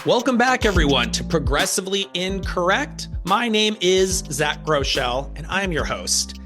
Welcome back, everyone, to Progressively Incorrect. My name is Zach Groeschel, and I'm your host.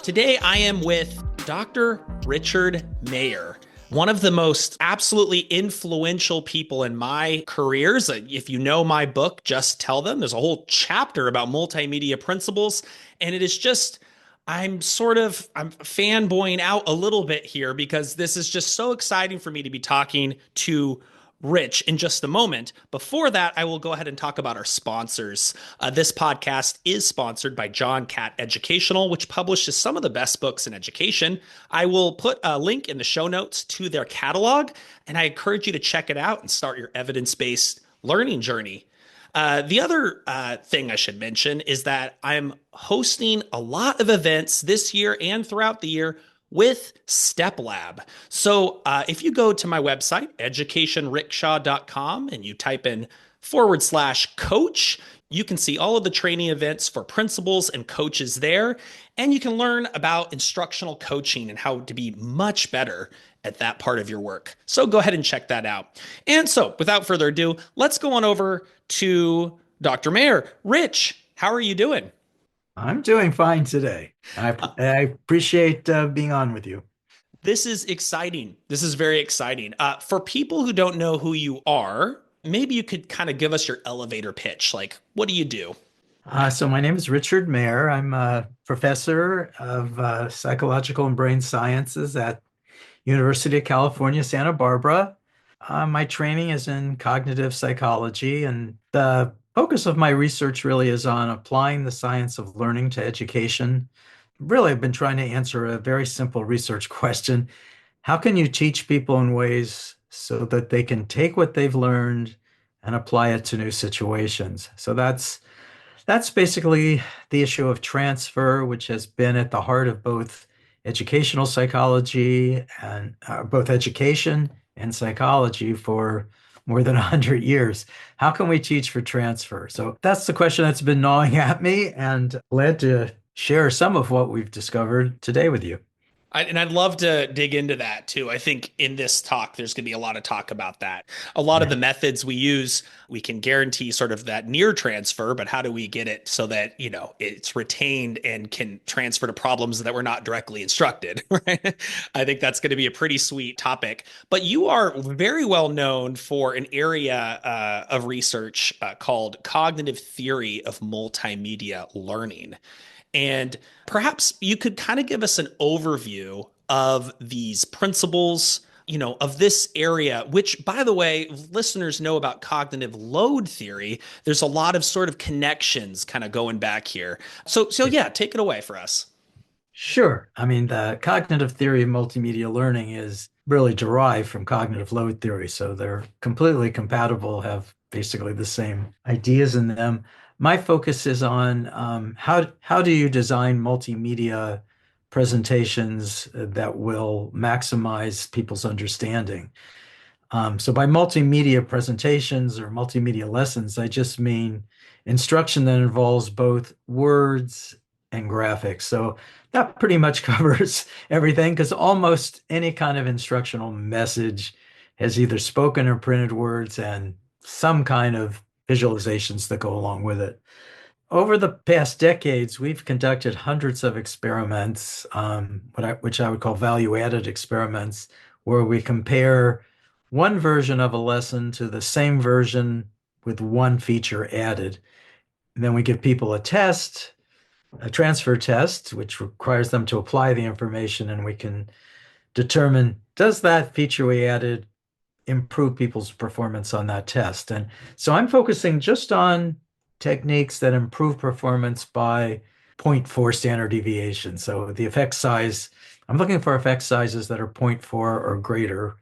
Today, I am with Dr. Richard Mayer, one of the most absolutely influential people in my careers. If you know my book, Just Tell Them, there's a whole chapter about multimedia principles, and it is just I'm fanboying out a little bit here because this is just so exciting for me to be talking to Rich in just a moment. Before that, I will go ahead and talk about our sponsors. This podcast is sponsored by John Catt Educational, which publishes some of the best books in education. I will put a link in the show notes to their catalog, and I encourage you to check it out and start your evidence-based learning journey. The other thing I should mention is that I'm hosting a lot of events this year and throughout the year with Step Lab. So if you go to my website, educationrickshaw.com, and you type in /coach, you can see all of the training events for principals and coaches there. And you can learn about instructional coaching and how to be much better at that part of your work. So go ahead and check that out. And so without further ado, let's go on over to Dr. Mayer. Rich, how are you doing? I'm doing fine today. I appreciate being on with you. This is exciting. This is very exciting. For people who don't know who you are, maybe you could kind of give us your elevator pitch. Like, what do you do? So my name is Richard Mayer. I'm a professor of psychological and brain sciences at University of California, Santa Barbara. My training is in cognitive psychology, and the focus of my research really is on applying the science of learning to education. Really, I've been trying to answer a very simple research question. How can you teach people in ways so that they can take what they've learned and apply it to new situations? So that's basically the issue of transfer, which has been at the heart of both educational psychology and both education and psychology for more than 100 years. How can we teach for transfer? So that's the question that's been gnawing at me, and glad to share some of what we've discovered today with you. I'd love to dig into that too. I think in this talk, there's going to be a lot of talk about that. A lot of Yeah. the methods we use, we can guarantee sort of that near transfer, but how do we get it so that, it's retained and can transfer to problems that we're not directly instructed, right? I think that's going to be a pretty sweet topic. But you are very well known for an area of research called cognitive theory of multimedia learning. And perhaps you could kind of give us an overview of these principles, of this area, which, by the way, listeners know about cognitive load theory. There's a lot of sort of connections kind of going back here. So yeah, take it away for us. Sure. I mean, the cognitive theory of multimedia learning is really derived from cognitive load theory. So they're completely compatible, have basically the same ideas in them. My focus is on how do you design multimedia presentations that will maximize people's understanding. So by multimedia presentations or multimedia lessons, I just mean instruction that involves both words and graphics. So that pretty much covers everything because almost any kind of instructional message has either spoken or printed words and some kind of visualizations that go along with it. Over the past decades, we've conducted hundreds of experiments, which I would call value-added experiments, where we compare one version of a lesson to the same version with one feature added. And then we give people a test, a transfer test, which requires them to apply the information, and we can determine, does that feature we added improve people's performance on that test? And so I'm focusing just on techniques that improve performance by zero point 0.4 standard deviation. So the effect size, I'm looking for effect sizes that are 0.4 or greater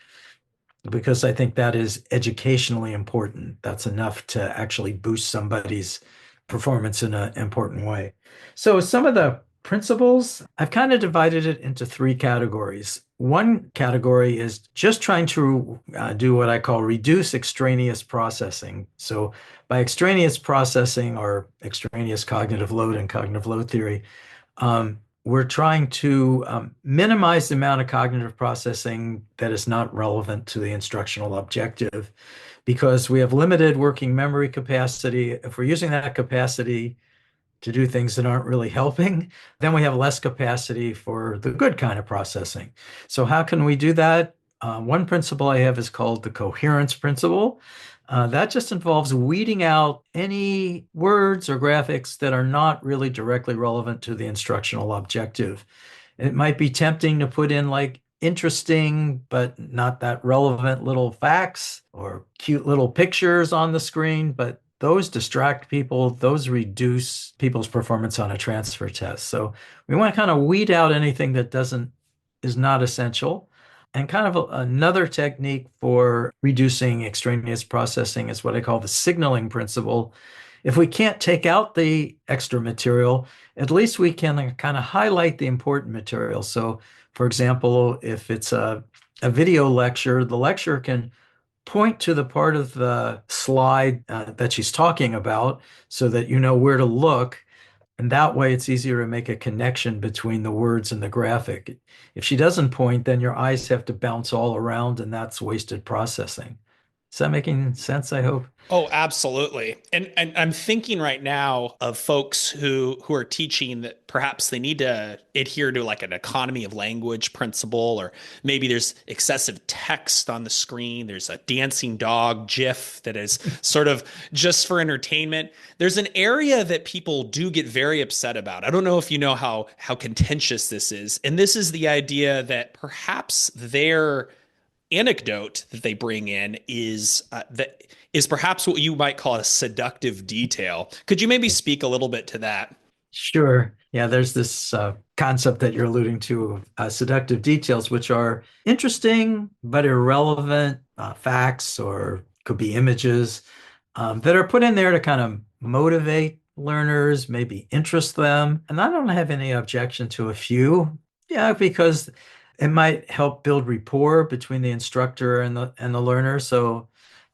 because I think that is educationally important. That's enough to actually boost somebody's performance in an important way. So some of the principles, I've kind of divided it into three categories. One category is just trying to do what I call reduce extraneous processing. So by extraneous processing or extraneous cognitive load and cognitive load theory, we're trying to minimize the amount of cognitive processing that is not relevant to the instructional objective because we have limited working memory capacity. If we're using that capacity to do things that aren't really helping, then we have less capacity for the good kind of processing. So, how can we do that? One principle I have is called the coherence principle. That just involves weeding out any words or graphics that are not really directly relevant to the instructional objective. It might be tempting to put in like interesting but not that relevant little facts or cute little pictures on the screen, but those distract people, those reduce people's performance on a transfer test. So we want to kind of weed out anything that doesn't is not essential. And kind of another technique for reducing extraneous processing is what I call the signaling principle. If we can't take out the extra material, at least we can kind of highlight the important material. So, for example, if it's a video lecture, the lecturer can point to the part of the slide that she's talking about so that you know where to look. And that way it's easier to make a connection between the words and the graphic. If she doesn't point, then your eyes have to bounce all around, and that's wasted processing. Is that making sense, I hope? Oh, absolutely. And I'm thinking right now of folks who are teaching that perhaps they need to adhere to like an economy of language principle, or maybe there's excessive text on the screen. There's a dancing dog GIF that is sort of just for entertainment. There's an area that people do get very upset about. I don't know if you know how contentious this is. And this is the idea that perhaps their anecdote that they bring in is perhaps what you might call a seductive detail. Could you maybe speak a little bit to that? Sure. Yeah, there's this concept that you're alluding to, seductive details, which are interesting but irrelevant facts or could be images that are put in there to kind of motivate learners, maybe interest them. And I don't have any objection to a few. Yeah, because it might help build rapport between the instructor and the learner. So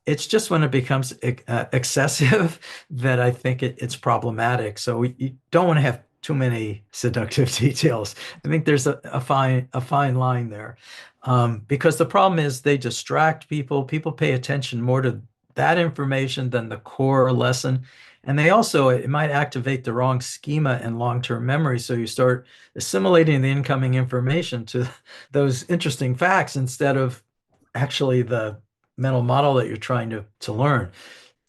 it's just when it becomes excessive that I think it's problematic. So you don't want to have too many seductive details. I think there's a fine line there, because the problem is they distract people. People pay attention more to that information than the core lesson. And they also, it might activate the wrong schema and long-term memory. So you start assimilating the incoming information to those interesting facts instead of actually the mental model that you're trying to learn.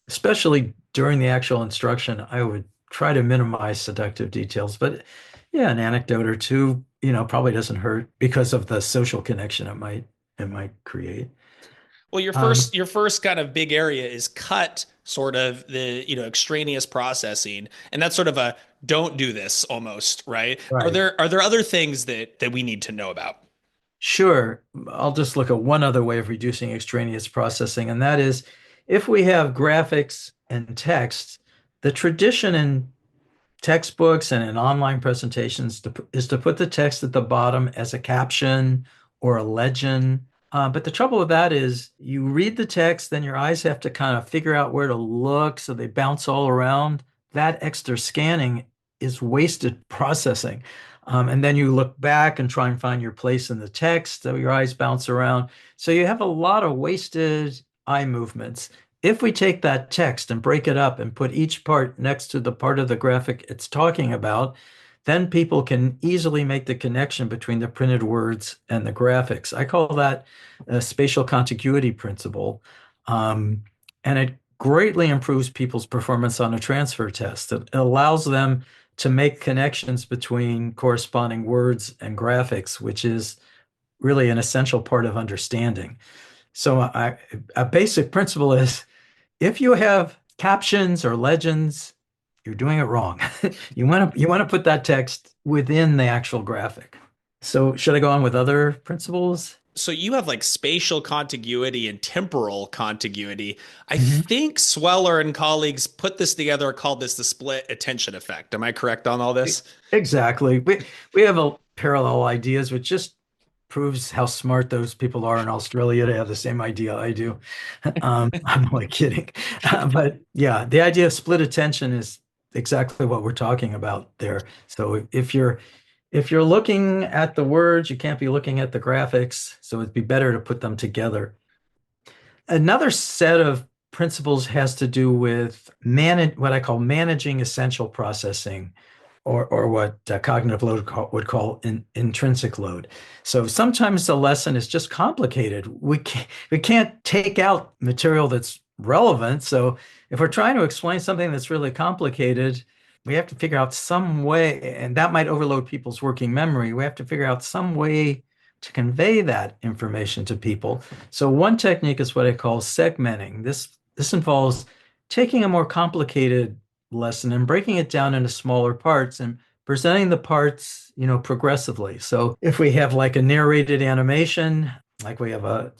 Especially during the actual instruction, I would try to minimize seductive details. But yeah, an anecdote or two, probably doesn't hurt because of the social connection it might create. Well, your first kind of big area is cut sort of the, extraneous processing. And that's sort of a don't do this almost, right? Are Right. there are there other things that we need to know about? Sure. I'll just look at one other way of reducing extraneous processing, and that is if we have graphics and text, the tradition in textbooks and in online presentations is to put the text at the bottom as a caption or a legend. But the trouble with that is you read the text, then your eyes have to kind of figure out where to look, so they bounce all around. That extra scanning is wasted processing. And then you look back and try and find your place in the text, so your eyes bounce around. So you have a lot of wasted eye movements. If we take that text and break it up and put each part next to the part of the graphic it's talking about, then people can easily make the connection between the printed words and the graphics. I call that a spatial contiguity principle. And it greatly improves people's performance on a transfer test. It allows them to make connections between corresponding words and graphics, which is really an essential part of understanding. So a basic principle is if you have captions or legends, you're doing it wrong. You want to put that text within the actual graphic. So should I go on with other principles? So you have like spatial contiguity and temporal contiguity. I Mhm. think Sweller and colleagues put this together, called this the split attention effect. Am I correct on all this? Exactly. We have a parallel ideas, which just proves how smart those people are in Australia to have the same idea I do. I'm only kidding. But yeah, the idea of split attention is exactly what we're talking about there. So if you're If you're looking at the words, you can't be looking at the graphics, so it'd be better to put them together. Another set of principles has to do with what I call managing essential processing, or what cognitive load would call intrinsic load. So sometimes the lesson is just complicated. We can't take out material that's relevant. So if we're trying to explain something that's really complicated, we have to figure out some way, and that might overload people's working memory. We have to figure out some way to convey that information to people. So one technique is what I call segmenting. This involves taking a more complicated lesson and breaking it down into smaller parts and presenting the parts, progressively. So if we have like a narrated animation, like we have a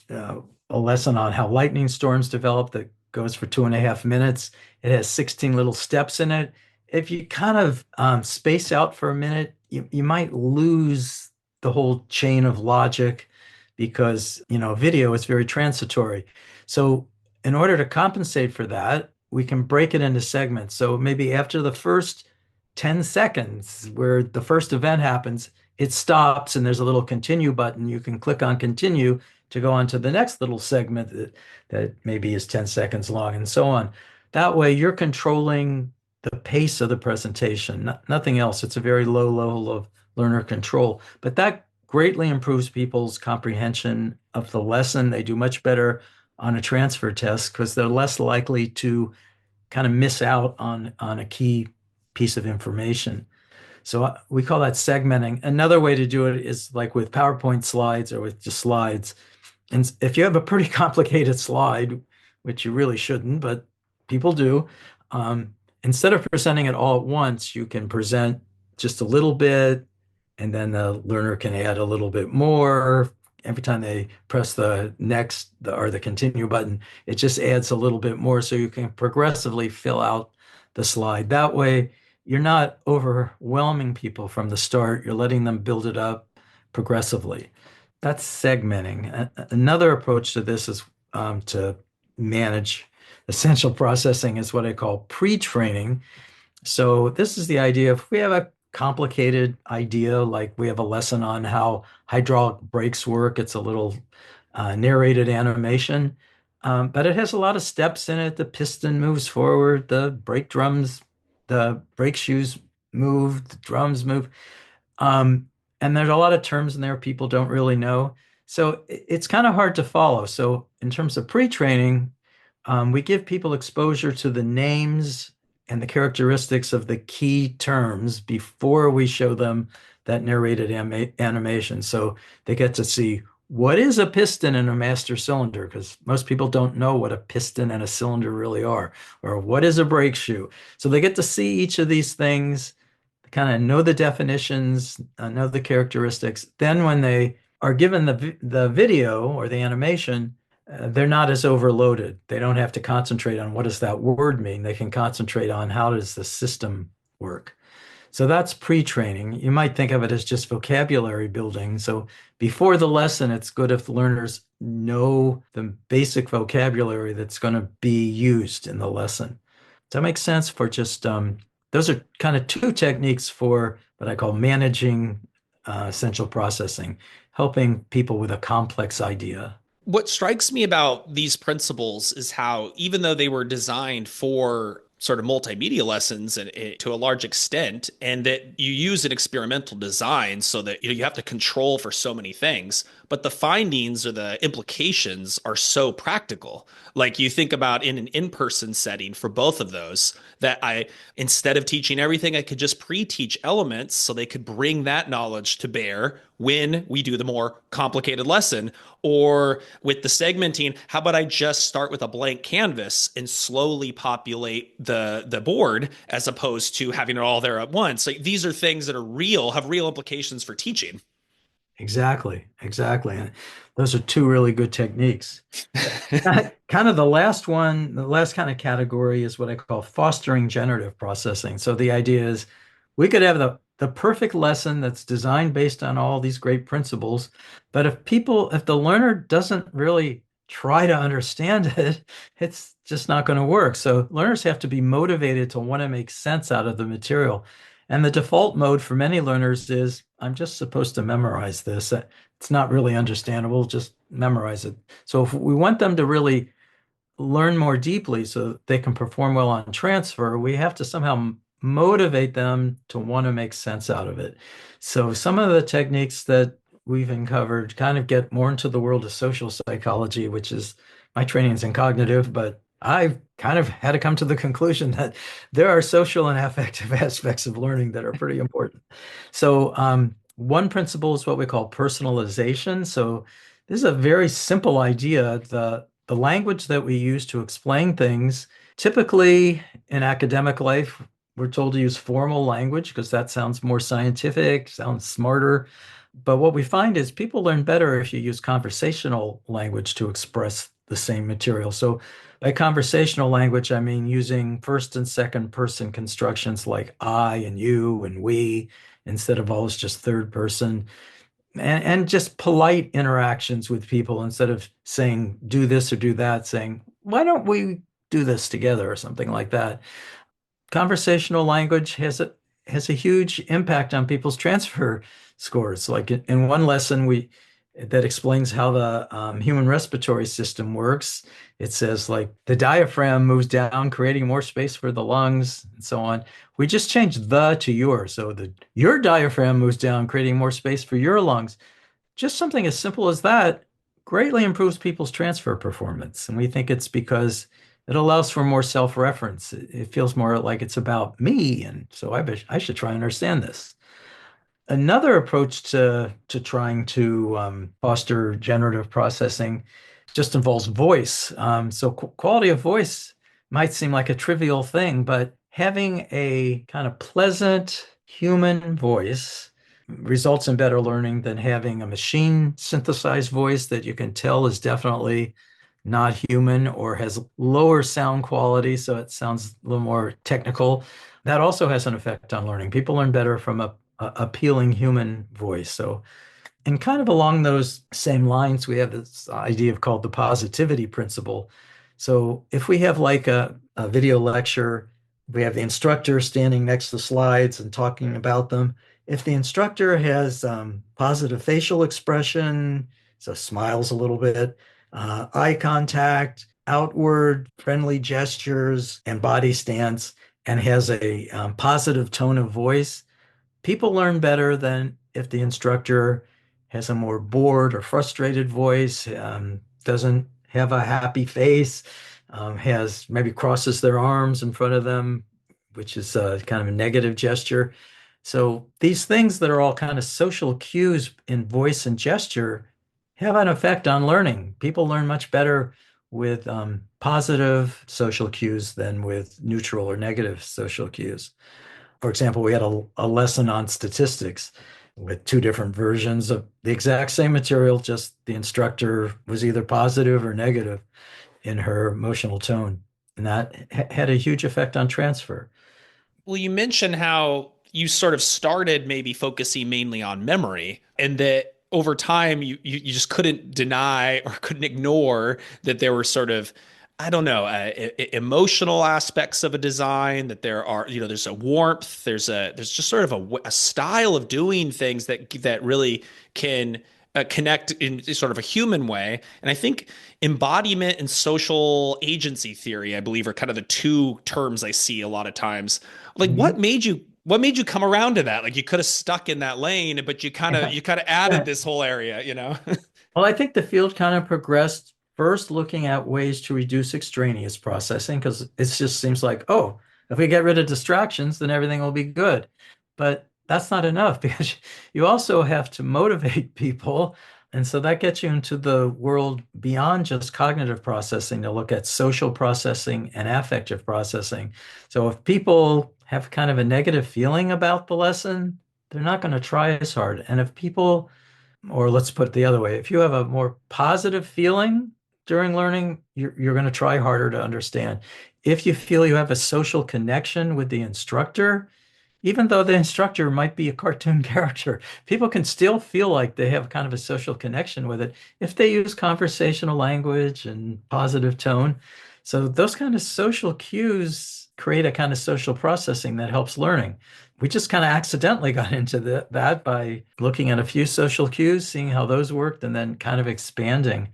lesson on how lightning storms develop that goes for 2.5 minutes, it has 16 little steps in it. If you kind of space out for a minute, you might lose the whole chain of logic because, video is very transitory. So in order to compensate for that, we can break it into segments. So maybe after the first 10 seconds where the first event happens, it stops and there's a little continue button. You can click on continue to go on to the next little segment that maybe is 10 seconds long and so on. That way you're controlling the pace of the presentation, nothing else. It's a very low level of learner control, but that greatly improves people's comprehension of the lesson. They do much better on a transfer test because they're less likely to kind of miss out on a key piece of information. So we call that segmenting. Another way to do it is like with PowerPoint slides or with just slides. And if you have a pretty complicated slide, which you really shouldn't, but people do, instead of presenting it all at once, you can present just a little bit, and then the learner can add a little bit more. Every time they press the next or the continue button, it just adds a little bit more so you can progressively fill out the slide. That way, you're not overwhelming people from the start. You're letting them build it up progressively. That's segmenting. Another approach to this is to manage essential processing is what I call pre-training. So this is the idea. If we have a complicated idea, like we have a lesson on how hydraulic brakes work, it's a little narrated animation, but it has a lot of steps in it. The piston moves forward, the brake shoes move, the drums move. And there's a lot of terms in there people don't really know. So it's kind of hard to follow. So in terms of pre-training, we give people exposure to the names and the characteristics of the key terms before we show them that narrated animation. So they get to see what is a piston and a master cylinder, because most people don't know what a piston and a cylinder really are, or what is a brake shoe. So they get to see each of these things, kind of know the definitions, know the characteristics. Then when they are given the video or the animation, they're not as overloaded. They don't have to concentrate on what does that word mean. They can concentrate on how does the system work. So that's pre-training. You might think of it as just vocabulary building. So before the lesson, it's good if the learners know the basic vocabulary that's going to be used in the lesson. Does that make sense? For just those are kind of two techniques for what I call managing essential processing, helping people with a complex idea. What strikes me about these principles is how, even though they were designed for sort of multimedia lessons and to a large extent, and that you use an experimental design so that you have to control for so many things, but the findings or the implications are so practical. Like you think about in an in-person setting for both of those, that instead of teaching everything, I could just pre-teach elements so they could bring that knowledge to bear when we do the more complicated lesson. Or with the segmenting, how about I just start with a blank canvas and slowly populate the board as opposed to having it all there at once? Like these are things that are real, have real implications for teaching. Exactly, exactly. And those are two really good techniques. Kind of the last one, the last kind of category is what I call fostering generative processing. So the idea is we could have the perfect lesson that's designed based on all these great principles, but if the learner doesn't really try to understand it, it's just not going to work. So learners have to be motivated to want to make sense out of the material. And the default mode for many learners is, I'm just supposed to memorize this. It's not really understandable, just memorize it. So if we want them to really learn more deeply so that they can perform well on transfer, we have to somehow motivate them to want to make sense out of it. So some of the techniques that we've uncovered kind of get more into the world of social psychology, which is my training is in cognitive, but I've kind of had to come to the conclusion that there are social and affective aspects of learning that are pretty important. So one principle is what we call personalization. So this is a very simple idea. The language that we use to explain things, typically in academic life, we're told to use formal language because that sounds more scientific, sounds smarter. But what we find is people learn better if you use conversational language to express the same material. So by conversational language, I mean using first and second person constructions like I and you and we instead of always just third person and just polite interactions with people instead of saying do this or do that, saying why don't we do this together or something like that. Conversational language has a huge impact on people's transfer scores. Like in one lesson we that explains how the human respiratory system works. It says like the diaphragm moves down, creating more space for the lungs, and so on. We just changed the to your, so the your diaphragm moves down, creating more space for your lungs. Just something as simple as that greatly improves people's transfer performance. And we think it's because it allows for more self-reference. It feels more like it's about me. And so I should try and understand this. Another approach to trying to foster generative processing just involves voice. So quality of voice might seem like a trivial thing, but having a kind of pleasant human voice results in better learning than having a machine synthesized voice that you can tell is definitely not human or has lower sound quality, so it sounds a little more technical. That also has an effect on learning. People learn better from a appealing human voice. So, and kind of along those same lines, we have this idea called the positivity principle. So if we have like a video lecture, we have the instructor standing next to slides and talking about them. If the instructor has positive facial expression, so smiles a little bit, eye contact, outward friendly gestures, and body stance, and has a positive tone of voice, people learn better than if the instructor has a more bored or frustrated voice, doesn't have a happy face, has maybe crosses their arms in front of them, which is kind of a negative gesture. So these things that are all kind of social cues in voice and gesture have an effect on learning. People learn much better with positive social cues than with neutral or negative social cues. For example, we had a lesson on statistics with two different versions of the exact same material, just the instructor was either positive or negative in her emotional tone. And that had a huge effect on transfer. Well, you mentioned how you sort of started maybe focusing mainly on memory, and that over time you just couldn't deny or couldn't ignore that there were sort of, I don't know, emotional aspects of a design, that there are, there's a warmth, there's just sort of a style of doing things that really can connect in sort of a human way. And I think embodiment and social agency theory, I believe, are kind of the two terms I see a lot of times. Like, Mhm. what made you come around to that? Like, you could have stuck in that lane, but Yeah. you kind of added Yeah. this whole area. Well, I think the field kind of progressed first looking at ways to reduce extraneous processing because it just seems like, oh, if we get rid of distractions, then everything will be good. But that's not enough because you also have to motivate people. And so that gets you into the world beyond just cognitive processing to look at social processing and affective processing. So if people have kind of a negative feeling about the lesson, they're not going to try as hard. And if people or let's put it the other way, if you have a more positive feeling during learning, you're going to try harder to understand. If you feel you have a social connection with the instructor, even though the instructor might be a cartoon character, people can still feel like they have kind of a social connection with it if they use conversational language and positive tone. So those kind of social cues create a kind of social processing that helps learning. we just kind of accidentally got into that by looking at a few social cues, seeing how those worked, and then kind of expanding.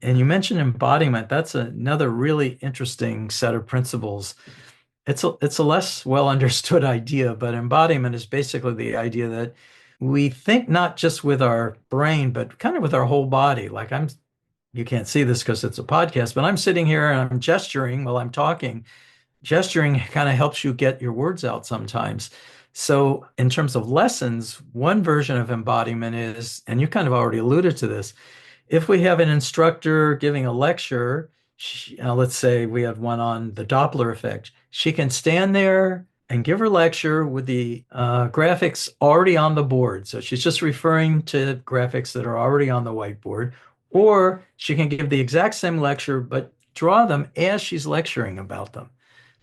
And you mentioned embodiment. That's another really interesting set of principles. It's a less well understood idea, but embodiment is basically the idea that we think not just with our brain, but kind of with our whole body. Like you can't see this because it's a podcast, but I'm sitting here and I'm gesturing while I'm talking. Gesturing kind of helps you get your words out sometimes. So, in terms of lessons, one version of embodiment is, and you kind of already alluded to this, if we have an instructor giving a lecture, let's say we had one on the Doppler effect, she can stand there and give her lecture with the graphics already on the board. So she's just referring to graphics that are already on the whiteboard, or she can give the exact same lecture, but draw them as she's lecturing about them.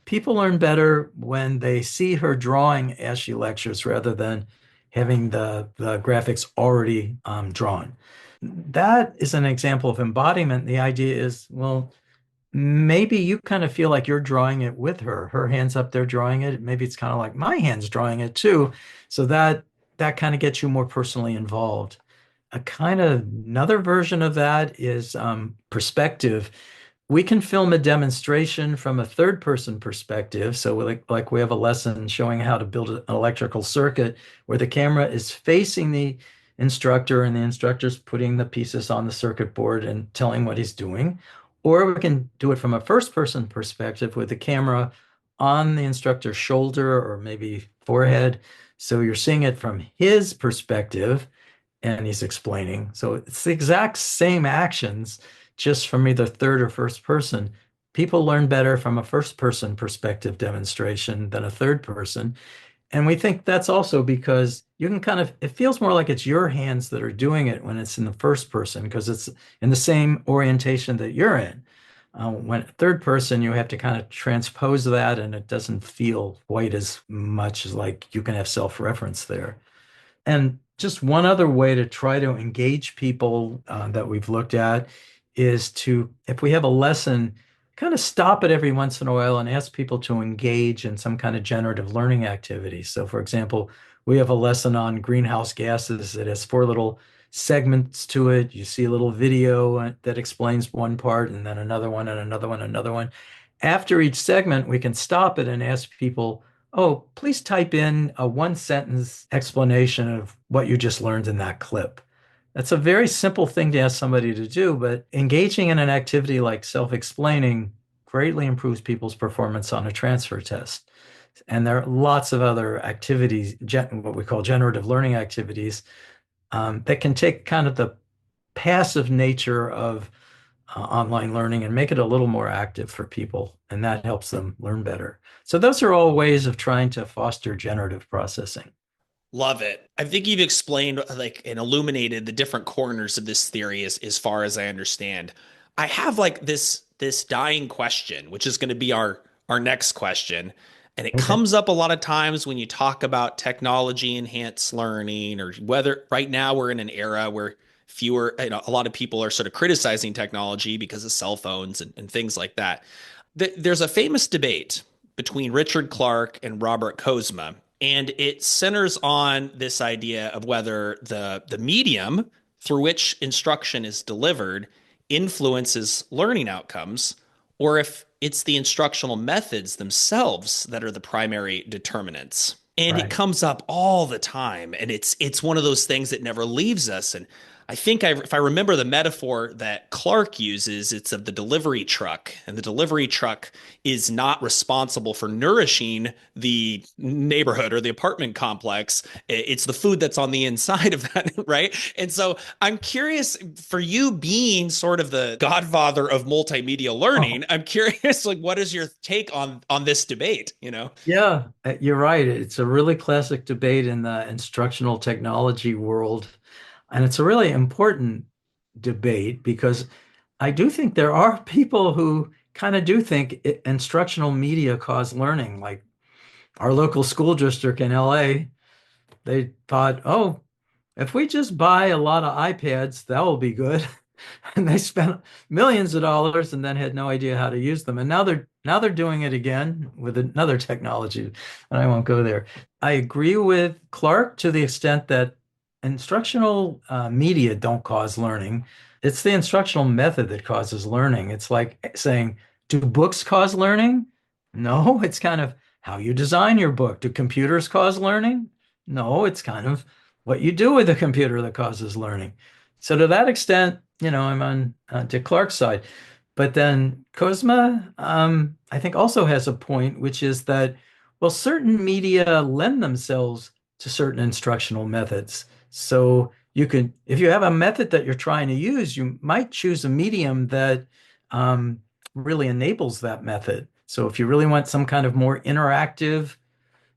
People learn better when they see her drawing as she lectures rather than having the graphics already drawn. That is an example of embodiment. The idea is, well, maybe you kind of feel like you're drawing it with her. Her hand's up there drawing it. Maybe it's kind of like my hand's drawing it too. So that kind of gets you more personally involved. A kind of another version of that is perspective. We can film a demonstration from a third person perspective. So like we have a lesson showing how to build an electrical circuit where the camera is facing the instructor and the instructor's putting the pieces on the circuit board and telling what he's doing. Or we can do it from a first person perspective with the camera on the instructor's shoulder or maybe forehead. So you're seeing it from his perspective and he's explaining. So it's the exact same actions, just from either third or first person. People learn better from a first person perspective demonstration than a third person. And we think that's also because you can kind of, it feels more like it's your hands that are doing it when it's in the first person, because it's in the same orientation that you're in. When third person, you have to kind of transpose that, and it doesn't feel quite as much as like you can have self-reference there. And just one other way to try to engage people that we've looked at is to, if we have a lesson, kind of stop it every once in a while and ask people to engage in some kind of generative learning activity. So, for example, we have a lesson on greenhouse gases that has four little segments to it. You see a little video that explains one part, and then another one, and another one, another one. After each segment, we can stop it and ask people, oh, please type in a one sentence explanation of what you just learned in that clip. That's a very simple thing to ask somebody to do, but engaging in an activity like self-explaining greatly improves people's performance on a transfer test. And there are lots of other activities, what we call generative learning activities, that can take kind of the passive nature of online learning and make it a little more active for people, and that helps them learn better. So those are all ways of trying to foster generative processing. Love it. I think you've explained like and illuminated the different corners of this theory as far as I understand. I have like this dying question, which is going to be our next question. And it Okay. comes up a lot of times when you talk about technology enhanced learning, or whether right now we're in an era where a lot of people are sort of criticizing technology because of cell phones and things like that. There's a famous debate between Richard Clark and Robert Kozma, and it centers on this idea of whether the medium through which instruction is delivered influences learning outcomes, or if it's the instructional methods themselves that are the primary determinants. And it Right. comes up all the time, and it's one of those things that never leaves us. And I think if I remember the metaphor that Clark uses, it's of the delivery truck, and the delivery truck is not responsible for nourishing the neighborhood or the apartment complex. It's the food that's on the inside of that, right? And so I'm curious, for you being sort of the godfather of multimedia learning, Oh, I'm curious, like, what is your take on this debate? yeah, you're right. It's a really classic debate in the instructional technology world. And it's a really important debate because I do think there are people who kind of do think instructional media cause learning. Like our local school district in LA, they thought, oh, if we just buy a lot of iPads, that will be good. and they spent millions of dollars and then had no idea how to use them. And now they're doing it again with another technology, and I won't go there. I agree with Clark to the extent that instructional media don't cause learning. It's the instructional method that causes learning. It's like saying, do books cause learning? No, it's kind of how you design your book. Do computers cause learning? No, it's kind of what you do with a computer that causes learning. So to that extent, I'm on Dick Clark's side. But then Kozma, I think also has a point, which is that, well, certain media lend themselves to certain instructional methods. So if you have a method that you're trying to use, you might choose a medium that really enables that method. So if you really want some kind of more interactive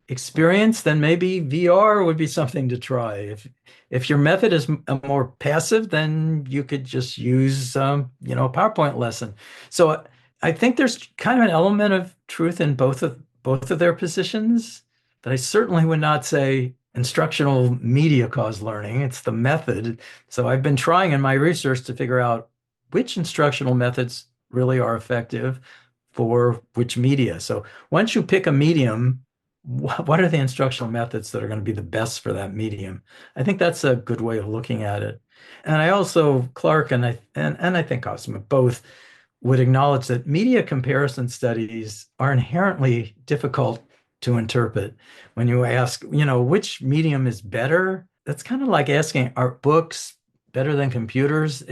experience, then maybe VR would be something to try. If your method is more passive, then you could just use a PowerPoint lesson. So I think there's kind of an element of truth in both of their positions, but I certainly would not say instructional media cause learning. It's the method. So I've been trying in my research to figure out which instructional methods really are effective for which media. So once you pick a medium, what are the instructional methods that are going to be the best for that medium? I think that's a good way of looking at it. And I also, Clark and I think Osman both would acknowledge that media comparison studies are inherently difficult to interpret. When you ask, which medium is better, that's kind of like asking, are books better than computers?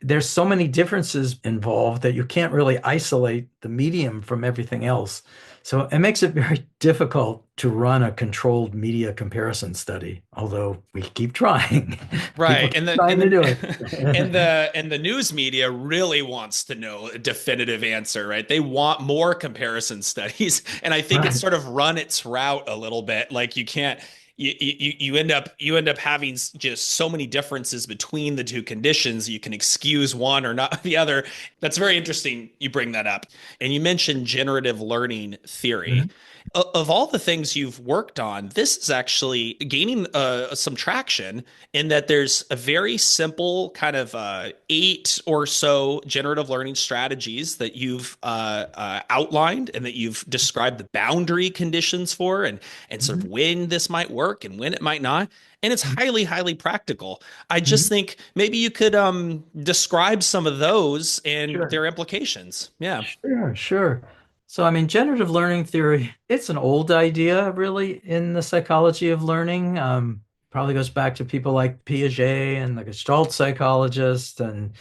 There's so many differences involved that you can't really isolate the medium from everything else. So it makes it very difficult to run a controlled media comparison study, although we keep trying. People Right. keep trying to do it. And the news media really wants to know a definitive answer, right? They want more comparison studies. And I think it's Right. sort of run its route a little bit. Like you end up having just so many differences between the two conditions. You can excuse one or not the other. That's very interesting you bring that up. And you mentioned generative learning theory. Mhm. Of all the things you've worked on, this is actually gaining some traction in that there's a very simple kind of eight or so generative learning strategies that you've outlined and that you've described the boundary conditions for and sort of Mhm. when this might work and when it might not. And it's Mhm. highly, highly practical. I just Mhm. think maybe you could describe some of those and Sure. their implications. Yeah. Sure, sure. So, I mean, generative learning theory, it's an old idea, really, in the psychology of learning. Probably goes back to people like Piaget and the Gestalt psychologist and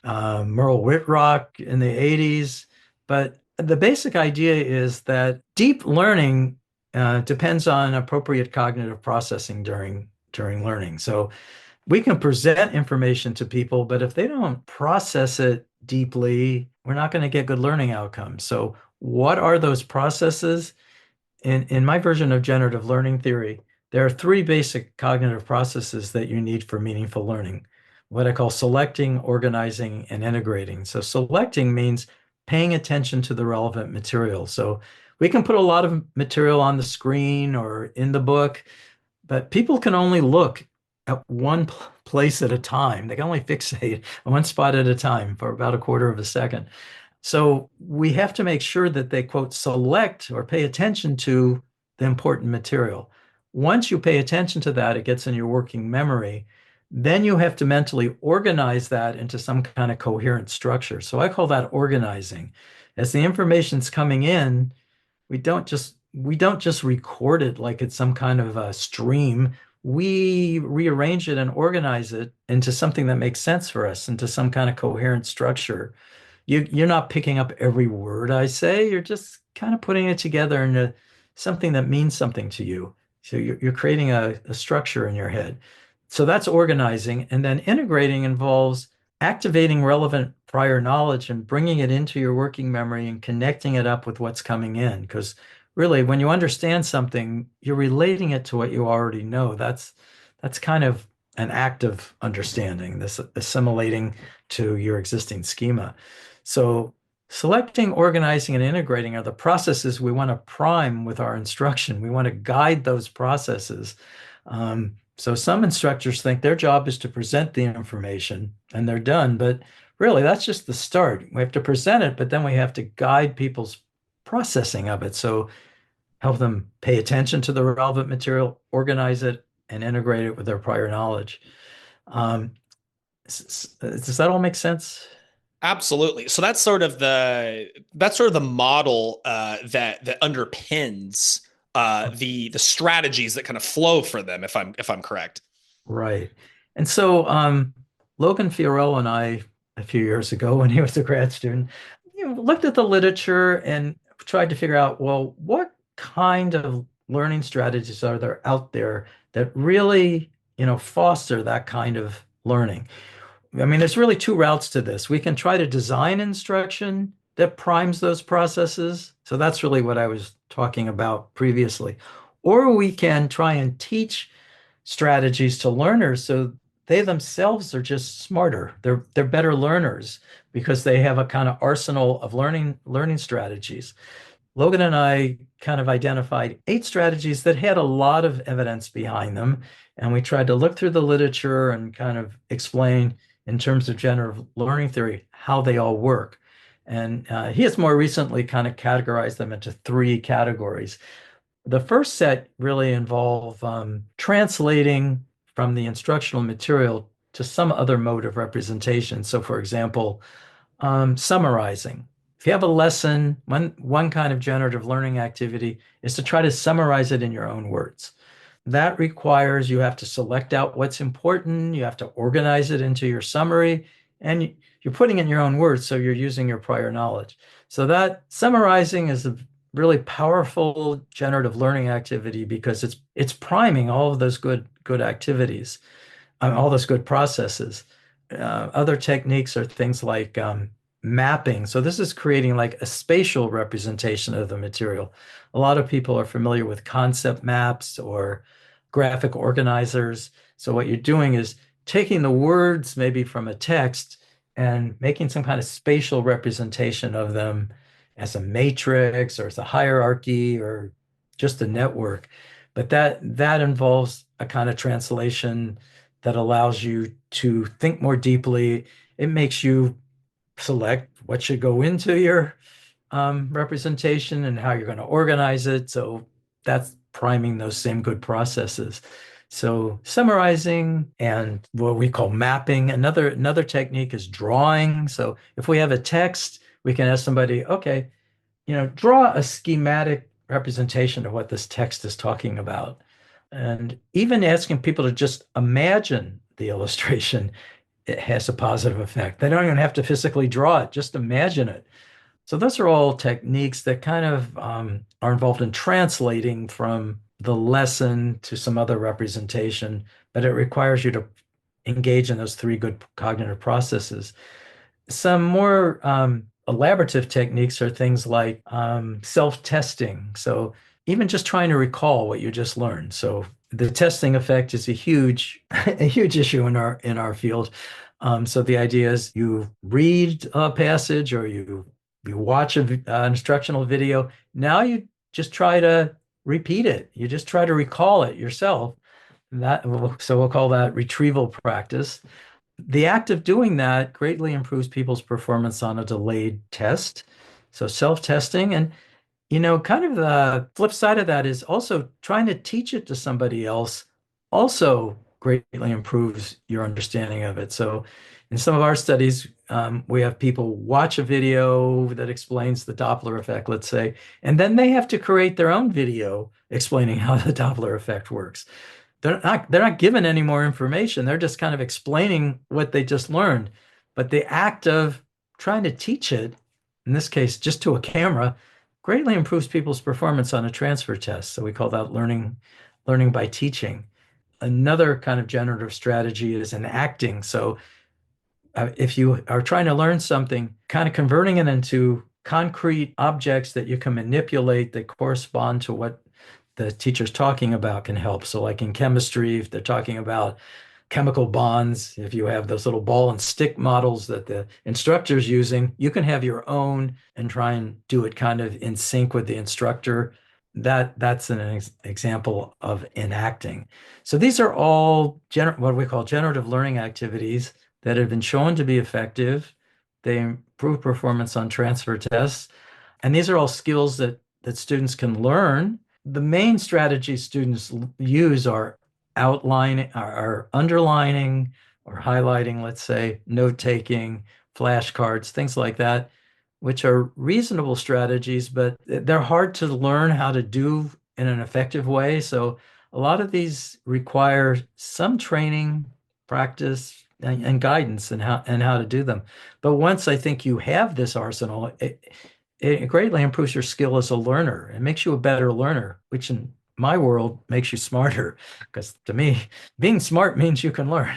Merle Whitrock in the 80s. But the basic idea is that deep learning depends on appropriate cognitive processing during learning. So we can present information to people, but if they don't process it deeply, we're not going to get good learning outcomes. So, what are those processes? In my version of generative learning theory, there are three basic cognitive processes that you need for meaningful learning, what I call selecting, organizing, and integrating. So, selecting means paying attention to the relevant material. So, we can put a lot of material on the screen or in the book, but people can only look at one place at a time. They can only fixate on one spot at a time for about a quarter of a second. So we have to make sure that they, quote, select or pay attention to the important material. Once you pay attention to that, it gets in your working memory. Then you have to mentally organize that into some kind of coherent structure. So I call that organizing. As the information's coming in, we don't just record it like it's some kind of a stream. We rearrange it and organize it into something that makes sense for us, into some kind of coherent structure. You're not picking up every word I say. You're just kind of putting it together into something that means something to you. So you're creating a structure in your head. So that's organizing. And then integrating involves activating relevant prior knowledge and bringing it into your working memory and connecting it up with what's coming in. Because really, when you understand something, you're relating it to what you already know. That's kind of an act of understanding, this assimilating to your existing schema. So selecting, organizing, and integrating are the processes we want to prime with our instruction. We want to guide those processes. So some instructors think their job is to present the information and they're done, but really that's just the start. We have to present it, but then we have to guide people's processing of it. So help them pay attention to the relevant material, organize it, and integrate it with their prior knowledge. Um, does that all make sense? Absolutely. So that's sort of the model that underpins the strategies that kind of flow for them, if I'm correct. Right. And so Logan Fiorello and I, a few years ago when he was a grad student, looked at the literature and tried to figure out, well, what kind of learning strategies are there out there that really, foster that kind of learning? I mean, there's really two routes to this. We can try to design instruction that primes those processes. So that's really what I was talking about previously. Or we can try and teach strategies to learners so they themselves are just smarter. They're better learners because they have a kind of arsenal of learning strategies. Logan and I kind of identified 8 strategies that had a lot of evidence behind them. And we tried to look through the literature and kind of explain, in terms of generative learning theory, how they all work. And he has more recently kind of categorized them into 3 categories. The first set really involve translating from the instructional material to some other mode of representation. So, for example, summarizing. If you have a lesson, one kind of generative learning activity is to try to summarize it in your own words. That requires you have to select out what's important, you have to organize it into your summary, and you're putting it in your own words, so you're using your prior knowledge. So that summarizing is a really powerful generative learning activity because it's priming all of those good activities, all those good processes. Other techniques are things like mapping. So this is creating like a spatial representation of the material. A lot of people are familiar with concept maps or graphic organizers. So what you're doing is taking the words maybe from a text and making some kind of spatial representation of them as a matrix or as a hierarchy or just a network. But that involves a kind of translation that allows you to think more deeply. It makes you select what should go into your representation and how you're going to organize it. So that's priming those same good processes. So summarizing and what we call mapping. Another technique is drawing. So if we have a text, we can ask somebody, okay, draw a schematic representation of what this text is talking about. And even asking people to just imagine the illustration, it has a positive effect. They don't even have to physically draw it, just imagine it. So those are all techniques that kind of are involved in translating from the lesson to some other representation, but it requires you to engage in those 3 good cognitive processes. Some more elaborative techniques are things like self-testing. So even just trying to recall what you just learned. So the testing effect is a huge, a huge issue in our field. So the idea is you read a passage or you watch an instructional video. Now you just try to repeat it. You just try to recall it yourself. So we'll call that retrieval practice. The act of doing that greatly improves people's performance on a delayed test. So self-testing and kind of the flip side of that is also trying to teach it to somebody else also greatly improves your understanding of it. So in some of our studies, we have people watch a video that explains the Doppler effect, let's say, and then they have to create their own video explaining how the Doppler effect works. They're not given any more information. They're just kind of explaining what they just learned. But the act of trying to teach it, in this case, just to a camera, greatly improves people's performance on a transfer test. So we call that learning by teaching. Another kind of generative strategy is enacting. So if you are trying to learn something, kind of converting it into concrete objects that you can manipulate that correspond to what the teacher's talking about can help. So like in chemistry, if they're talking about chemical bonds, if you have those little ball and stick models that the instructor's using, you can have your own and try and do it kind of in sync with the instructor. that's an example of enacting. So these are all what we call generative learning activities that have been shown to be effective. They improve performance on transfer tests, and these are all skills that students can learn. The main strategies students use are outlining, are underlining or highlighting, let's say, note taking, flashcards, things like that, which are reasonable strategies, but they're hard to learn how to do in an effective way. So a lot of these require some training, practice, and guidance and how to do them. But once I think you have this arsenal, it greatly improves your skill as a learner. It makes you a better learner, which in my world makes you smarter. Because to me, being smart means you can learn.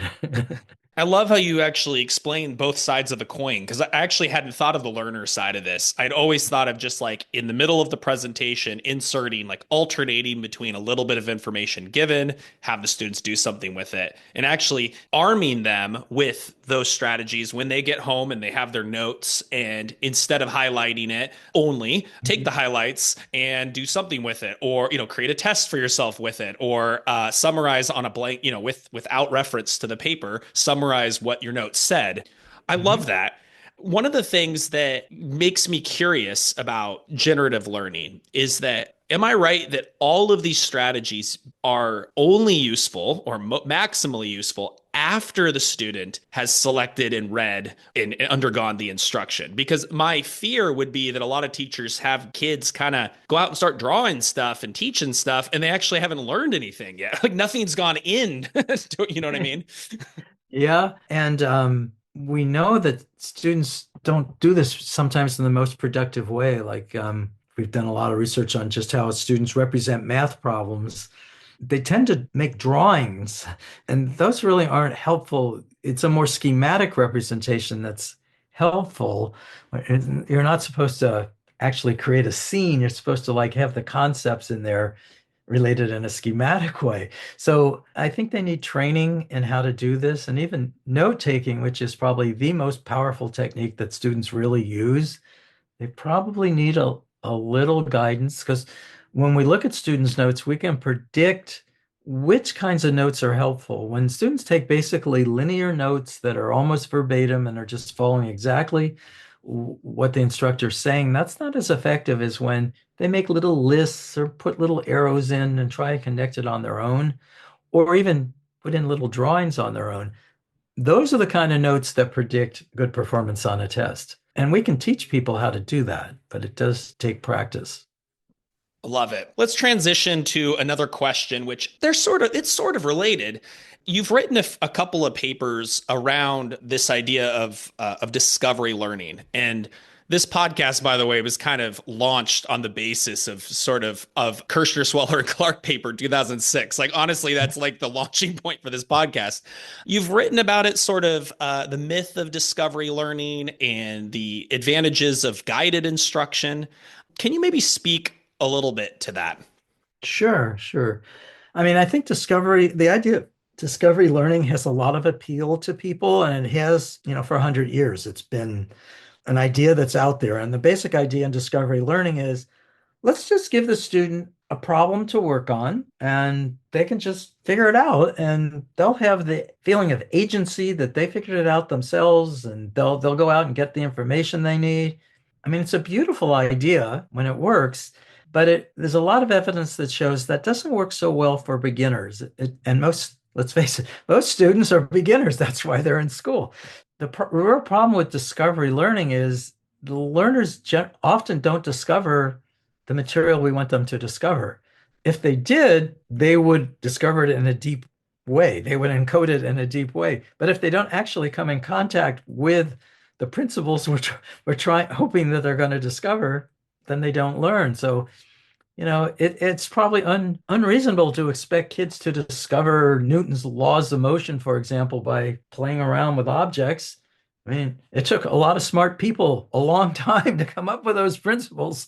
I love how you actually explain both sides of the coin because I actually hadn't thought of the learner side of this. I'd always thought of just like in the middle of the presentation, inserting, like alternating between a little bit of information given, have the students do something with it, and actually arming them with those strategies when they get home and they have their notes. And instead of highlighting it, only take the highlights and do something with it, or create a test for yourself with it, or summarize on a blank, without reference to the paper, summarize what your notes said. I love Mhm. that. One of the things that makes me curious about generative learning is that, am I right that all of these strategies are only useful or maximally useful after the student has selected and read and undergone the instruction? Because my fear would be that a lot of teachers have kids kind of go out and start drawing stuff and teaching stuff, and they actually haven't learned anything yet. Like nothing's gone in. You know what I mean? Yeah, and we know that students don't do this sometimes in the most productive way. Like we've done a lot of research on just how students represent math problems. They tend to make drawings, and those really aren't helpful. It's a more schematic representation that's helpful. You're not supposed to actually create a scene. You're supposed to like have the concepts in there related in a schematic way. So I think they need training in how to do this, and even note taking, which is probably the most powerful technique that students really use. They probably need a little guidance because when we look at students' notes, we can predict which kinds of notes are helpful. When students take basically linear notes that are almost verbatim and are just following exactly what the instructor's saying, that's not as effective as when they make little lists or put little arrows in and try to connect it on their own, or even put in little drawings on their own. Those are the kind of notes that predict good performance on a test. And we can teach people how to do that, but it does take practice. Love it. Let's transition to another question, which it's sort of related. You've written a couple of papers around this idea of discovery learning, and this podcast, by the way, was kind of launched on the basis of sort of Kirshner, Sweller, and Clark paper 2006. Like honestly, that's like the launching point for this podcast. You've written about it, sort of the myth of discovery learning and the advantages of guided instruction. Can you maybe speak a little bit to that? Sure, sure. I mean, I think the idea of discovery learning has a lot of appeal to people, and it has, for 100 years. It's been an idea that's out there. And the basic idea in discovery learning is let's just give the student a problem to work on and they can just figure it out and they'll have the feeling of agency that they figured it out themselves and they'll go out and get the information they need. I mean, it's a beautiful idea when it works, but there's a lot of evidence that shows that doesn't work so well for beginners. And let's face it, most students are beginners. That's why they're in school. The real problem with discovery learning is the learners often don't discover the material we want them to discover. If they did, they would discover it in a deep way. They would encode it in a deep way. But if they don't actually come in contact with the principles which we're hoping that they're going to discover, then they don't learn. So, it's probably unreasonable to expect kids to discover Newton's laws of motion, for example, by playing around with objects. I mean, it took a lot of smart people a long time to come up with those principles.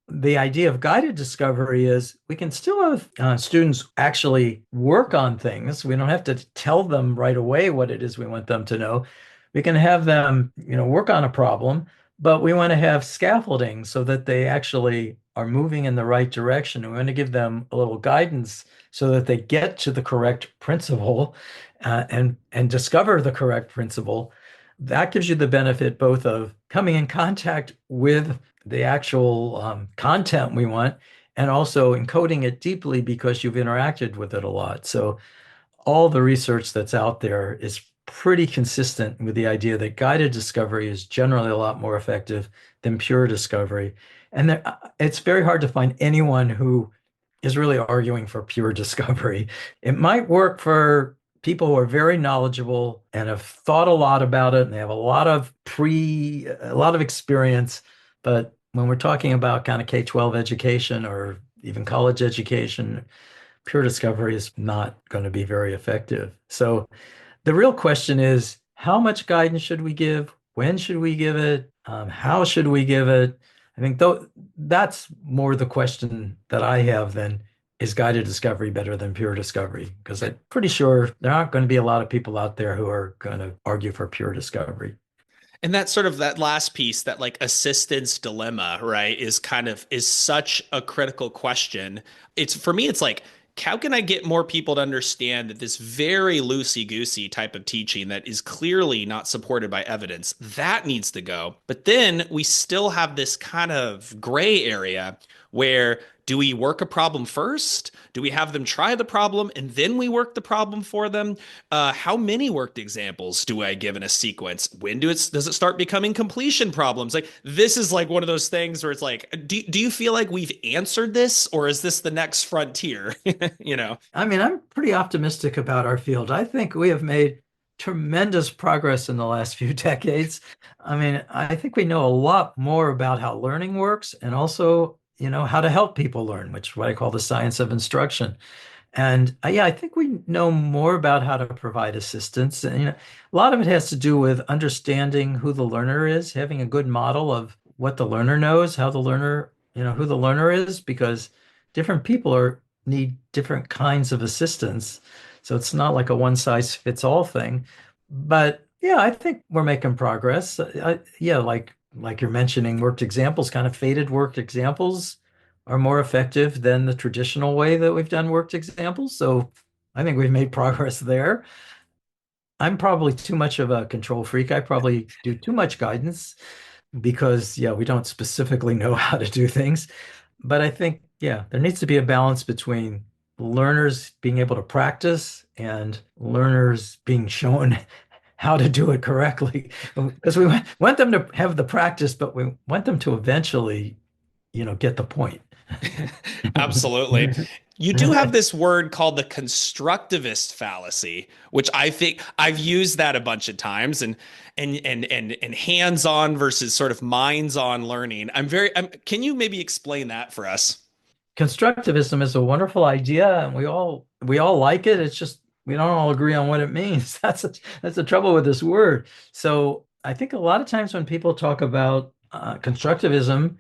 The idea of guided discovery is we can still have students actually work on things. We don't have to tell them right away what it is we want them to know. We can have them, work on a problem, but we want to have scaffolding so that they actually are moving in the right direction. We want to give them a little guidance so that they get to the correct principle and discover the correct principle. That gives you the benefit both of coming in contact with the actual content we want and also encoding it deeply because you've interacted with it a lot. So all the research that's out there is pretty consistent with the idea that guided discovery is generally a lot more effective than pure discovery. And it's very hard to find anyone who is really arguing for pure discovery. It might work for people who are very knowledgeable and have thought a lot about it and they have a lot of experience. But when we're talking about kind of K-12 education or even college education, pure discovery is not going to be very effective. So the real question is, how much guidance should we give? When should we give it? How should we give it? I think that's more the question that I have than is guided discovery better than pure discovery? Because I'm pretty sure there aren't going to be a lot of people out there who are going to argue for pure discovery. And that sort of that last piece, that like assistance dilemma, right, is such a critical question. It's for me, it's like, how can I get more people to understand that this very loosey-goosey type of teaching that is clearly not supported by evidence, that needs to go. But then we still have this kind of gray area where do we work a problem first? Do we have them try the problem and then we work the problem for them? How many worked examples do I give in a sequence? Does it start becoming completion problems? Like this is like one of those things where it's like, do you feel like we've answered this, or is this the next frontier? You know? I mean, I'm pretty optimistic about our field. I think we have made tremendous progress in the last few decades. I mean, I think we know a lot more about how learning works and also, how to help people learn, which is what I call the science of instruction. And yeah, I think we know more about how to provide assistance. And a lot of it has to do with understanding who the learner is, having a good model of what the learner knows, how the learner, who the learner is, because different people need different kinds of assistance. So it's not like a one size fits all thing. But yeah, I think we're making progress. Yeah, like you're mentioning, worked examples, kind of faded worked examples are more effective than the traditional way that we've done worked examples. So I think we've made progress there. I'm probably too much of a control freak. I probably do too much guidance because, yeah, we don't specifically know how to do things. But I think, yeah, there needs to be a balance between learners being able to practice and learners being shown how to do it correctly. Because we want them to have the practice, but we want them to eventually, get the point. Absolutely. You do have this word called the constructivist fallacy, which I think I've used that a bunch of times, and hands-on versus sort of minds-on learning. Can you maybe explain that for us? Constructivism is a wonderful idea, and we all like it. It's just we don't all agree on what it means. That's the trouble with this word. So I think a lot of times when people talk about constructivism,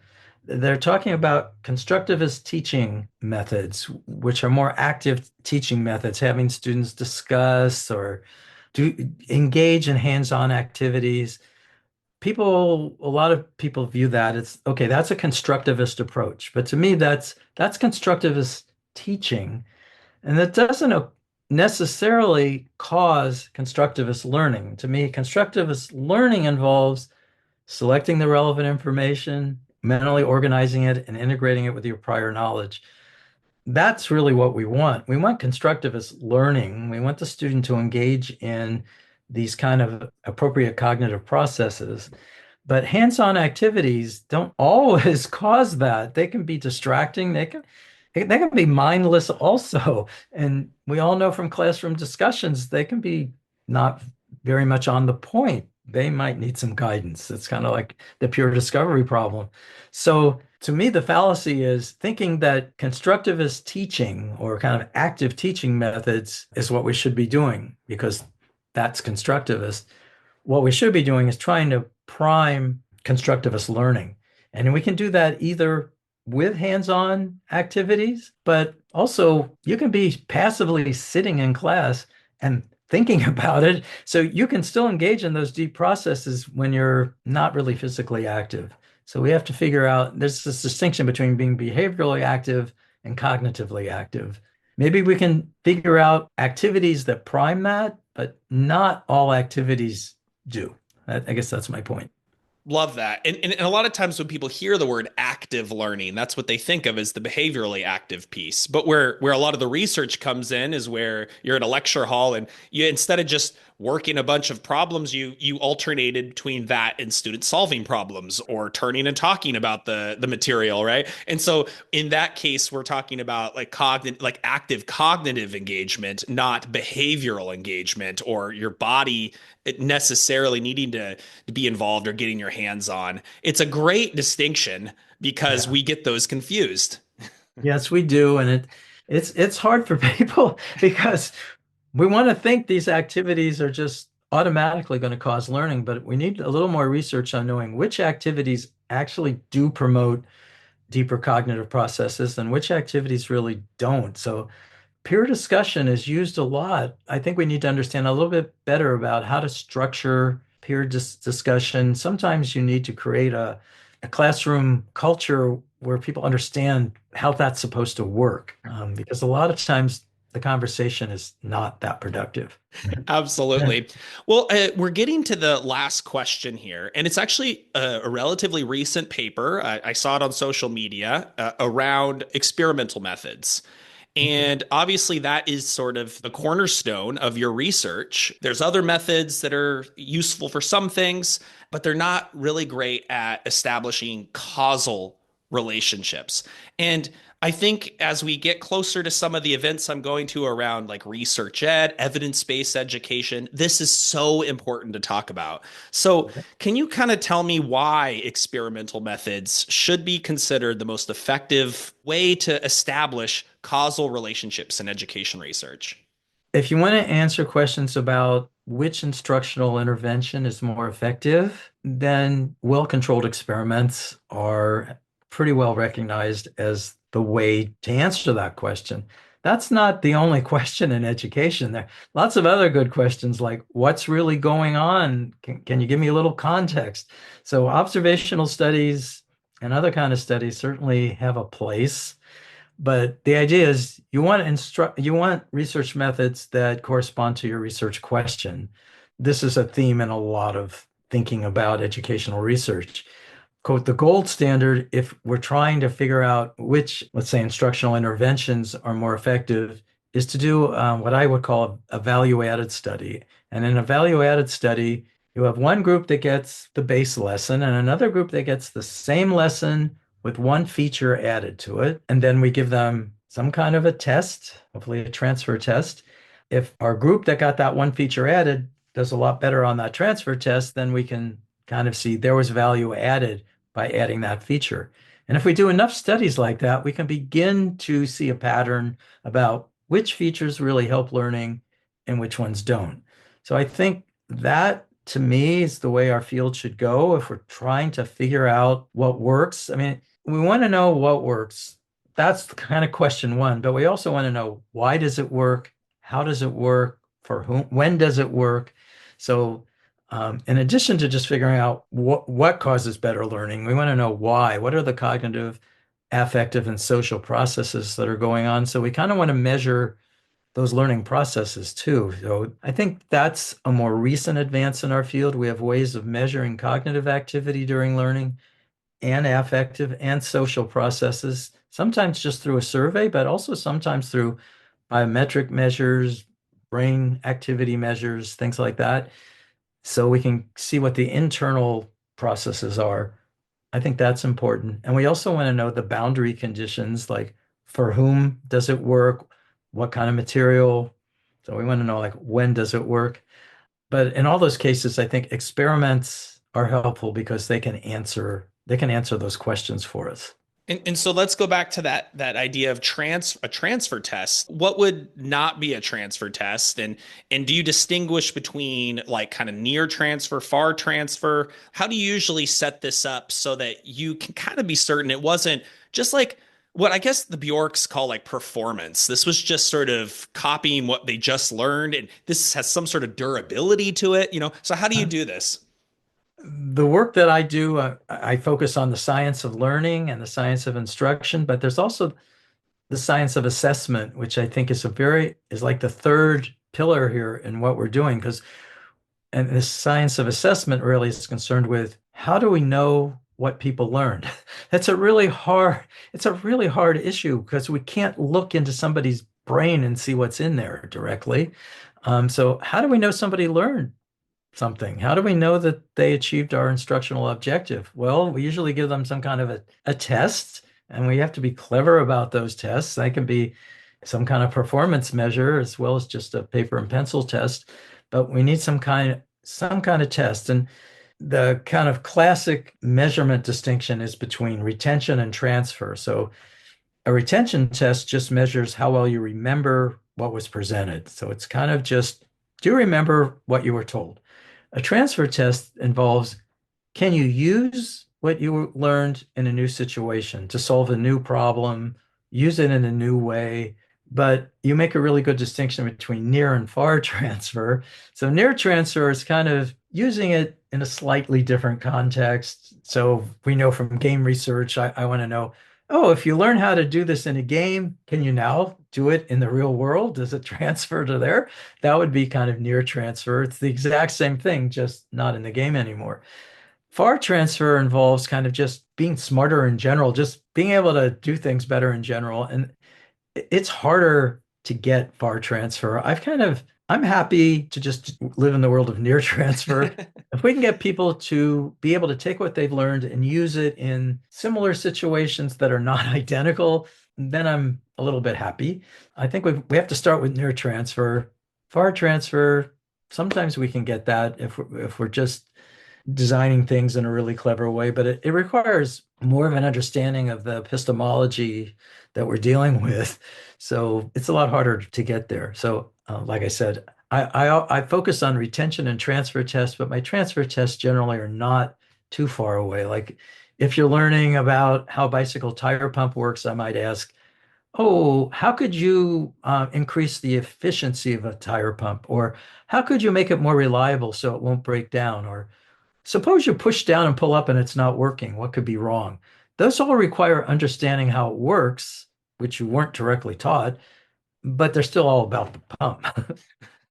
they're talking about constructivist teaching methods, which are more active teaching methods, having students discuss or engage in hands-on activities. A lot of people view that it's okay, that's a constructivist approach. But to me, that's constructivist teaching. And that doesn't necessarily cause constructivist learning. To me, constructivist learning involves selecting the relevant information, mentally organizing it, and integrating it with your prior knowledge. That's really what we want. We want constructivist learning. We want the student to engage in these kind of appropriate cognitive processes. But hands-on activities don't always cause that. They can be distracting. They can be mindless also. And we all know from classroom discussions, they can be not very much on the point. They might need some guidance. It's kind of like the pure discovery problem. So to me, the fallacy is thinking that constructivist teaching or kind of active teaching methods is what we should be doing because that's constructivist. What we should be doing is trying to prime constructivist learning. And we can do that either with hands-on activities, but also you can be passively sitting in class and thinking about it. So you can still engage in those deep processes when you're not really physically active. So we have to figure out there's this distinction between being behaviorally active and cognitively active. Maybe we can figure out activities that prime that, but not all activities do. I guess that's my point. Love that. And a lot of times when people hear the word active learning, that's what they think of as the behaviorally active piece. But where a lot of the research comes in is where you're in a lecture hall and you, instead of just working a bunch of problems, you alternated between that and student solving problems or turning and talking about the material, right? And so in that case, we're talking about like like active cognitive engagement, not behavioral engagement or your body necessarily needing to be involved or getting your hands on. It's a great distinction because Yeah. we get those confused. Yes, we do. And it's hard for people because we want to think these activities are just automatically going to cause learning, but we need a little more research on knowing which activities actually do promote deeper cognitive processes and which activities really don't. So peer discussion is used a lot. I think we need to understand a little bit better about how to structure peer discussion. Sometimes you need to create a classroom culture where people understand how that's supposed to work, because a lot of times the conversation is not that productive. Absolutely. Well, we're getting to the last question here, and it's actually a relatively recent paper. I saw it on social media around experimental methods. Okay. And obviously, that is sort of the cornerstone of your research. There's other methods that are useful for some things, but they're not really great at establishing causal relationships. And I think as we get closer to some of the events I'm going to around like research ed, evidence-based education, this is so important to talk about. So, can you kind of tell me why experimental methods should be considered the most effective way to establish causal relationships in education research? If you want to answer questions about which instructional intervention is more effective, then well-controlled experiments are pretty well recognized as the way to answer that question. That's not the only question in education. There are lots of other good questions like what's really going on? Can you give me a little context? So observational studies and other kind of studies certainly have a place. But the idea is you want research methods that correspond to your research question. This is a theme in a lot of thinking about educational research. Quote, the gold standard, if we're trying to figure out which, let's say, instructional interventions are more effective, is to do what I would call a value-added study. And in a value-added study, you have one group that gets the base lesson and another group that gets the same lesson with one feature added to it. And then we give them some kind of a test, hopefully a transfer test. If our group that got that one feature added does a lot better on that transfer test, then we can kind of see there was value added by adding that feature. And if we do enough studies like that, we can begin to see a pattern about which features really help learning and which ones don't. So I think that to me is the way our field should go if we're trying to figure out what works. I mean, we want to know what works. That's the kind of question one, but we also want to know why does it work? How does it work? For whom? When does it work? So in addition to just figuring out what causes better learning, we want to know why. What are the cognitive, affective, and social processes that are going on? So we kind of want to measure those learning processes too. So I think that's a more recent advance in our field. We have ways of measuring cognitive activity during learning and affective and social processes, sometimes just through a survey, but also sometimes through biometric measures, brain activity measures, things like that. So we can see what the internal processes are. I think that's important. And we also want to know the boundary conditions, like for whom does it work? What kind of material? So we want to know like when does it work? But in all those cases, I think experiments are helpful because they can answer those questions for us. And so let's go back to that idea of a transfer test. What would not be a transfer test? And do you distinguish between like kind of near transfer, far transfer? How do you usually set this up so that you can kind of be certain it wasn't just like what I guess the Bjorks call like performance. This was just sort of copying what they just learned, and this has some sort of durability to it, you know. So how do you do this? The work that I do, I focus on the science of learning and the science of instruction, but there's also the science of assessment, which I think is like the third pillar here in what we're doing. And the science of assessment really is concerned with how do we know what people learned? It's a really hard issue because we can't look into somebody's brain and see what's in there directly. So how do we know somebody learned something? How do we know that they achieved our instructional objective? Well, we usually give them some kind of a test, and we have to be clever about those tests. They can be some kind of performance measure as well as just a paper and pencil test, but we need some kind of test. And the kind of classic measurement distinction is between retention and transfer. So a retention test just measures how well you remember what was presented. So it's kind of just, do you remember what you were told? A transfer test involves, can you use what you learned in a new situation to solve a new problem, use it in a new way? But you make a really good distinction between near and far transfer. So near transfer is kind of using it in a slightly different context. So we know from game research, I want to know, oh, if you learn how to do this in a game, can you now do it in the real world? Does it transfer to there? That would be kind of near transfer. It's the exact same thing, just not in the game anymore. Far transfer involves kind of just being smarter in general, just being able to do things better in general. And it's harder to get far transfer. I'm happy to just live in the world of near transfer. If we can get people to be able to take what they've learned and use it in similar situations that are not identical, then I'm a little bit happy. I think we have to start with near transfer. Far transfer, sometimes we can get that if we're just designing things in a really clever way, but it requires more of an understanding of the epistemology that we're dealing with. So it's a lot harder to get there. So like I said, I focus on retention and transfer tests, but my transfer tests generally are not too far away. Like if you're learning about how bicycle tire pump works, I might ask, oh, how could you increase the efficiency of a tire pump? Or how could you make it more reliable so it won't break down? Or suppose you push down and pull up and it's not working. What could be wrong? Those all require understanding how it works, which you weren't directly taught, but they're still all about the pump.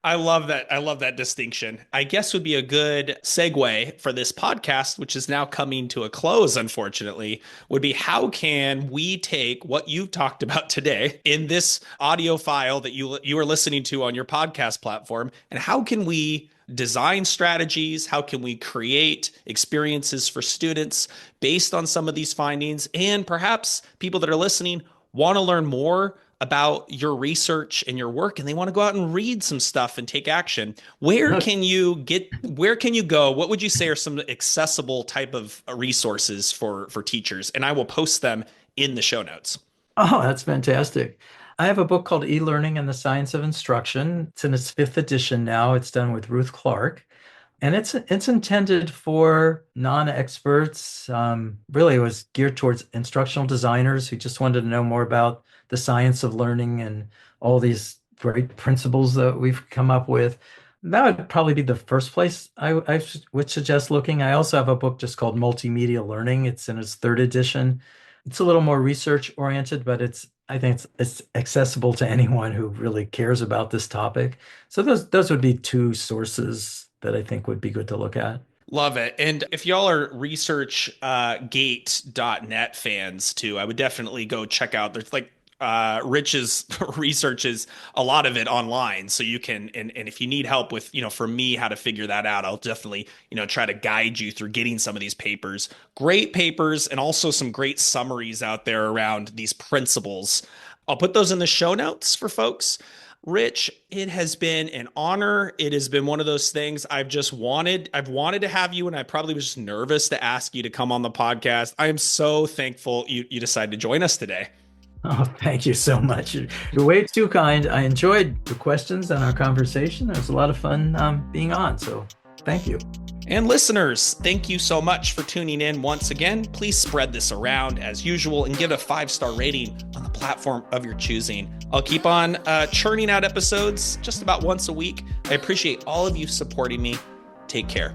I love that. I love that distinction. I guess would be a good segue for this podcast, which is now coming to a close, unfortunately, would be how can we take what you've talked about today in this audio file that you are listening to on your podcast platform, and how can we design strategies? How can we create experiences for students based on some of these findings? And perhaps people that are listening want to learn more about your research and your work, and they want to go out and read some stuff and take action. Where can you go? What would you say are some accessible type of resources for teachers? And I will post them in the show notes. Oh, that's fantastic. I have a book called E-Learning and the Science of Instruction. It's in its fifth edition now. It's done with Ruth Clark. And it's intended for non-experts. Really, it was geared towards instructional designers who just wanted to know more about the science of learning and all these great principles that we've come up with. That would probably be the first place I would suggest looking. I also have a book just called Multimedia Learning. It's in its third edition. It's a little more research oriented, but I think it's accessible to anyone who really cares about this topic. So those would be two sources that I think would be good to look at. Love it. And if y'all are researchgate.net fans too, I would definitely go check out. There's like Rich's research is a lot of it online. So you can, and if you need help with, for me, how to figure that out, I'll definitely, try to guide you through getting some of these papers. Great papers and also some great summaries out there around these principles. I'll put those in the show notes for folks. Rich, it has been an honor. It has been one of those things I've wanted to have you, and I probably was just nervous to ask you to come on the podcast. I am so thankful you decided to join us today. Oh, thank you so much. You're way too kind. I enjoyed the questions and our conversation. It was a lot of fun being on. So thank you. And listeners, thank you so much for tuning in once again. Please spread this around as usual and give it a 5-star rating on the platform of your choosing. I'll keep on churning out episodes just about once a week. I appreciate all of you supporting me. Take care.